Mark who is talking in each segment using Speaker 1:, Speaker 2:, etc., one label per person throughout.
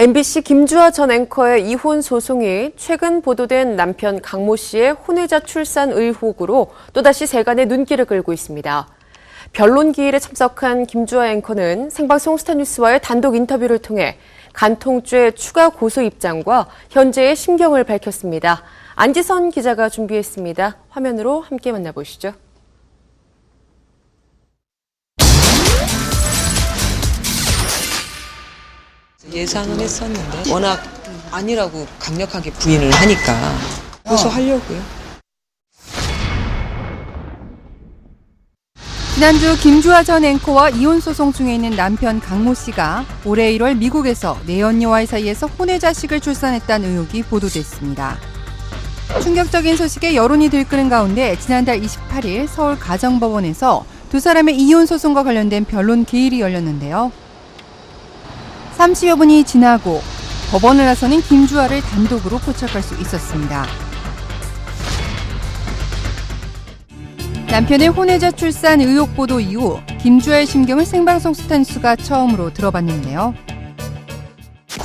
Speaker 1: MBC 김주아 전 앵커의 이혼 소송이 최근 보도된 남편 강모 씨의 혼외자 출산 의혹으로 또다시 세간의 눈길을 끌고 있습니다. 변론 기일에 참석한 김주아 앵커는 생방송 스타뉴스와의 단독 인터뷰를 통해 간통죄 추가 고소 입장과 현재의 심경을 밝혔습니다. 안지선 기자가 준비했습니다. 화면으로 함께 만나보시죠.
Speaker 2: 예상은 했었는데 워낙 아니라고 강력하게 부인을 하니까 고소하려고요.
Speaker 3: 지난주 김주아 전 앵커와 이혼 소송 중에 있는 남편 강모 씨가 올해 1월 미국에서 내연녀와의 사이에서 혼외자식을 출산했다는 의혹이 보도됐습니다. 충격적인 소식에 여론이 들끓은 가운데 지난달 28일 서울 가정법원에서 두 사람의 이혼 소송과 관련된 변론 기일이 열렸는데요. 30여 분이 지나고 법원을 나서는 김주아를 단독으로 포착할 수 있었습니다. 남편의 혼외자 출산 의혹 보도 이후 김주아의 심경을 생방송 스타뉴스가 처음으로 들어봤는데요.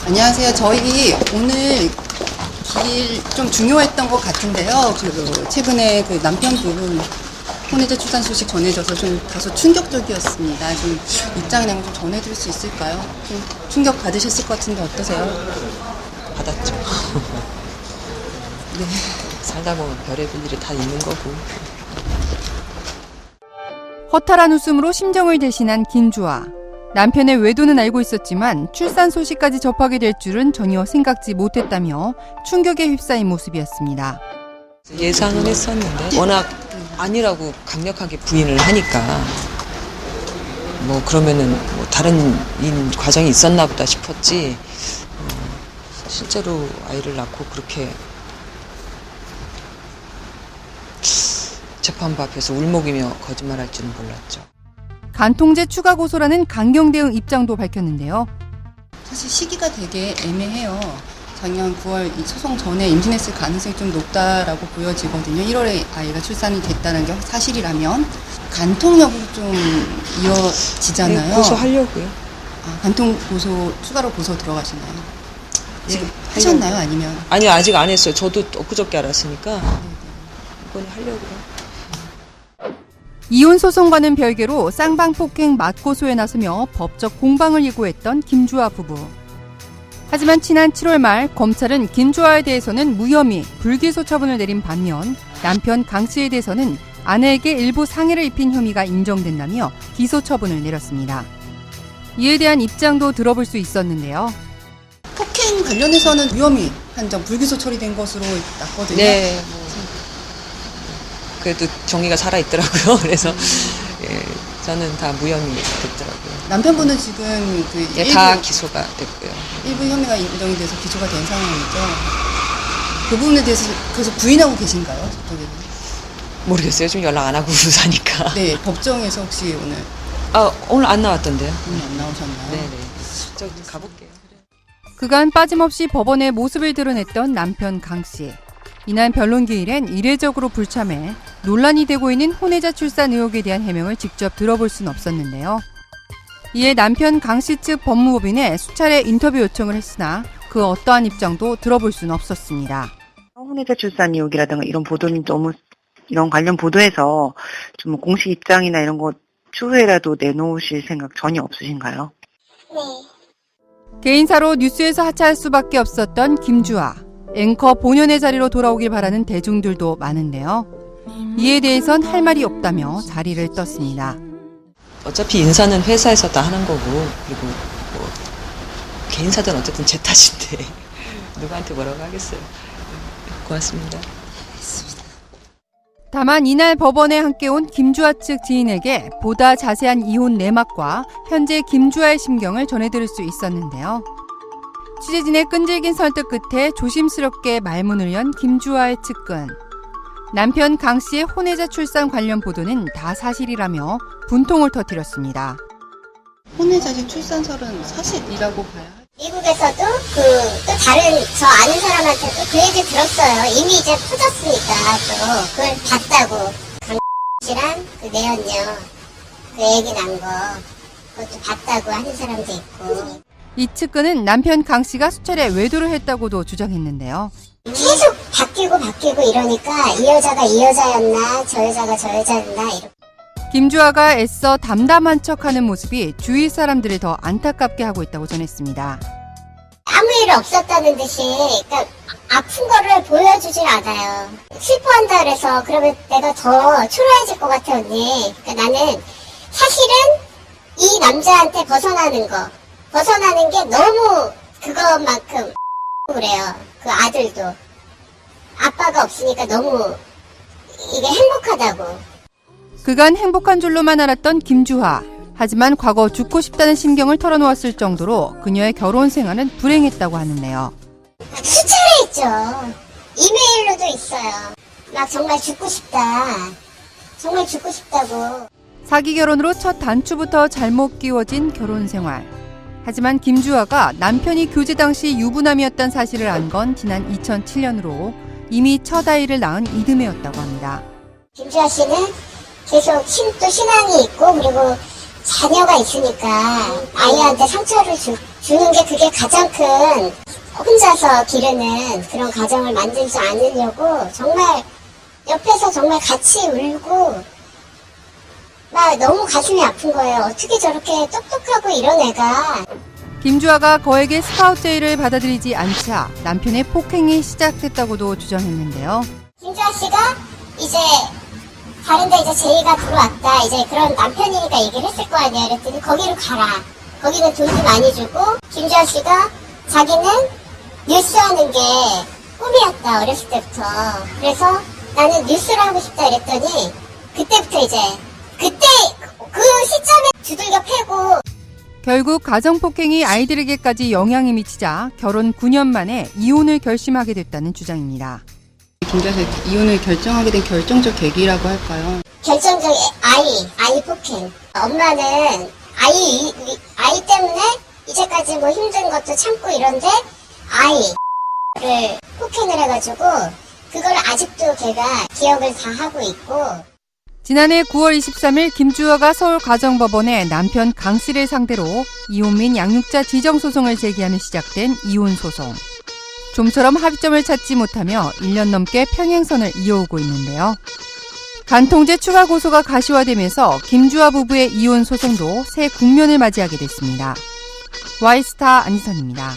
Speaker 4: 안녕하세요. 저희 오늘 기일 좀 중요했던 것 같은데요. 최근에 남편분 혼외자 출산 소식 전해져서 좀 다소 충격적이었습니다. 좀 입장이나 좀 전해드릴 수 있을까요? 좀 충격 받으셨을 것 같은데 어떠세요?
Speaker 2: 받았죠.
Speaker 4: 네.
Speaker 2: 살다 보면 별의별 일이 다 있는 거고.
Speaker 3: 허탈한 웃음으로 심정을 대신한 김주아. 남편의 외도는 알고 있었지만 출산 소식까지 접하게 될 줄은 전혀 생각지 못했다며 충격에 휩싸인 모습이었습니다.
Speaker 2: 예상은 했었는데 워낙 아니라고 강력하게 부인을 하니까 그러면은 다른 과정이 있었나 보다 싶었지 실제로 아이를 낳고 그렇게 재판부 앞에서 울먹이며 거짓말할 줄은 몰랐죠.
Speaker 3: 간통죄 추가 고소라는 강경 대응 입장도 밝혔는데요.
Speaker 4: 사실 시기가 되게 애매해요. 작년 9월 이 소송 전에 임신했을 가능성이 좀 높다라고 보여지거든요. 1월에 아이가 출산이 됐다는 게 사실이라면 간통 여부로 좀 이어지잖아요.
Speaker 2: 네, 고소하려고요.
Speaker 4: 간통 고소 추가로 고소 들어가시나요? 지금 하셨나요? 아니면?
Speaker 2: 아니요, 아직 안 했어요. 저도 엊그저께 알았으니까 이번에 하려고요.
Speaker 3: 이혼 소송과는 별개로 쌍방폭행 맞고소에 나서며 법적 공방을 예고했던 김주아 부부. 하지만 지난 7월 말 검찰은 김주아에 대해서는 무혐의, 불기소 처분을 내린 반면 남편 강 씨에 대해서는 아내에게 일부 상해를 입힌 혐의가 인정된다며 기소 처분을 내렸습니다. 이에 대한 입장도 들어볼 수 있었는데요.
Speaker 4: 폭행 관련해서는 무혐의 판정, 불기소 처리된 것으로 났거든요.
Speaker 2: 네, 그래도 정의가 살아있더라고요. 그래서 저는 다 무혐의 됐더라고요.
Speaker 4: 남편분은 지금
Speaker 2: 다 기소가 됐고요.
Speaker 4: 일부 혐의가 인정이 돼서 기소가 된 상황이죠. 그 부분에 대해서 계속 부인하고 계신가요? 저쪽에는?
Speaker 2: 모르겠어요. 지금 연락 안 하고 사니까.
Speaker 4: 네, 법정에서 혹시 오늘?
Speaker 2: 오늘 안 나왔던데요.
Speaker 4: 오늘 안 나오셨나요?
Speaker 2: 네네. 저 가볼게요.
Speaker 3: 그간 빠짐없이 법원에 모습을 드러냈던 남편 강 씨. 이날 변론 기일엔 이례적으로 불참해 논란이 되고 있는 혼외자 출산 의혹에 대한 해명을 직접 들어볼 수는 없었는데요. 이에 남편 강 씨 측 법무법인에 수차례 인터뷰 요청을 했으나 그 어떠한 입장도 들어볼 수는 없었습니다.
Speaker 5: 혼외자 출산 의혹이라든가 이런 보도는 너무 이런 관련 보도에서 좀 공식 입장이나 이런 거 추후에라도 내놓으실 생각 전혀 없으신가요?
Speaker 6: 네.
Speaker 3: 개인사로 뉴스에서 하차할 수밖에 없었던 김주아. 앵커 본연의 자리로 돌아오길 바라는 대중들도 많은데요. 이에 대해선 할 말이 없다며 자리를 떴습니다.
Speaker 2: 어차피 인사는 회사에서 다 하는 거고 그리고 개인사든 어쨌든 제 탓인데 누구한테 뭐라고 하겠어요. 고맙습니다.
Speaker 3: 다만 이날 법원에 함께 온 김주아 측 지인에게 보다 자세한 이혼 내막과 현재 김주아의 심경을 전해드릴 수 있었는데요. 취재진의 끈질긴 설득 끝에 조심스럽게 말문을 연 김주아의 측근. 남편 강 씨의 혼외자 출산 관련 보도는 다 사실이라며 분통을 터뜨렸습니다.
Speaker 4: 혼외자식 출산설은 사실이라고 봐야 할까요?
Speaker 6: 미국에서도 또 다른 저 아는 사람한테도 그 얘기 들었어요. 이미 이제 퍼졌으니까 또 그걸 봤다고. 강 씨랑 내연녀 그 얘기 난 거 그것도 봤다고 하는 사람도 있고.
Speaker 3: 이 측근은 남편 강 씨가 수차례 외도를 했다고도 주장했는데요.
Speaker 6: 계속 바뀌고 이러니까 이 여자가 이 여자였나 저 여자가 저 여자였나 이렇게.
Speaker 3: 김주아가 애써 담담한 척하는 모습이 주위 사람들을 더 안타깝게 하고 있다고 전했습니다.
Speaker 6: 아무 일 없었다는 듯이 그러니까 아픈 거를 보여주질 않아요. 슬퍼한다 그래서 그러면 내가 더 초라해질 것 같아 언니. 그러니까 나는 사실은 이 남자한테 벗어나는 게 너무 그것만큼 그래요. 그 아들도 아빠가 없으니까 너무 이게 행복하다고.
Speaker 3: 그간 행복한 줄로만 알았던 김주아. 하지만 과거 죽고 싶다는 심경을 털어놓았을 정도로 그녀의 결혼 생활은 불행했다고 하는데요.
Speaker 6: 수차례 있죠. 이메일로도 있어요. 막 정말 죽고 싶다. 정말 죽고 싶다고.
Speaker 3: 사기 결혼으로 첫 단추부터 잘못 끼워진 결혼 생활. 하지만 김주아가 남편이 교제 당시 유부남이었다는 사실을 안 건 지난 2007년으로 이미 첫 아이를 낳은 이듬해였다고 합니다.
Speaker 6: 김주아 씨는 계속 또 신앙이 있고 그리고 자녀가 있으니까 아이한테 상처를 주는 게 그게 가장 큰 혼자서 기르는 그런 가정을 만들지 않으려고 정말 옆에서 정말 같이 울고 막 너무 가슴이 아픈 거예요. 어떻게 저렇게 똑똑하고 이런 애가.
Speaker 3: 김주아가 거액의 스카우트 제의를 받아들이지 않자 남편의 폭행이 시작됐다고도 주장했는데요.
Speaker 6: 김주아 씨가 이제 다른데 이제 제의가 들어왔다. 이제 그런 남편이니까 얘기를 했을 거 아니야. 그랬더니 거기로 가라. 거기는 돈도 많이 주고 김주아 씨가 자기는 뉴스하는 게 꿈이었다. 어렸을 때부터. 그래서 나는 뉴스를 하고 싶다. 그랬더니 그때부터 이제 그때 그 시점에 두들겨 패고.
Speaker 3: 결국 가정폭행이 아이들에게까지 영향이 미치자 결혼 9년 만에 이혼을 결심하게 됐다는 주장입니다.
Speaker 4: 김주아 씨 이혼을 결정하게 된 결정적 계기라고 할까요?
Speaker 6: 결정적 아이 폭행. 엄마는 아이 때문에 이제까지 뭐 힘든 것도 참고 이런데 아이를 폭행을 해가지고 그걸 아직도 걔가 기억을 다 하고 있고.
Speaker 3: 지난해 9월 23일 김주아가 서울가정법원에 남편 강 씨를 상대로 이혼 및 양육자 지정소송을 제기하며 시작된 이혼소송. 좀처럼 합의점을 찾지 못하며 1년 넘게 평행선을 이어오고 있는데요. 간통죄 추가 고소가 가시화되면서 김주아 부부의 이혼 소송도 새 국면을 맞이하게 됐습니다. Y스타 안희선입니다.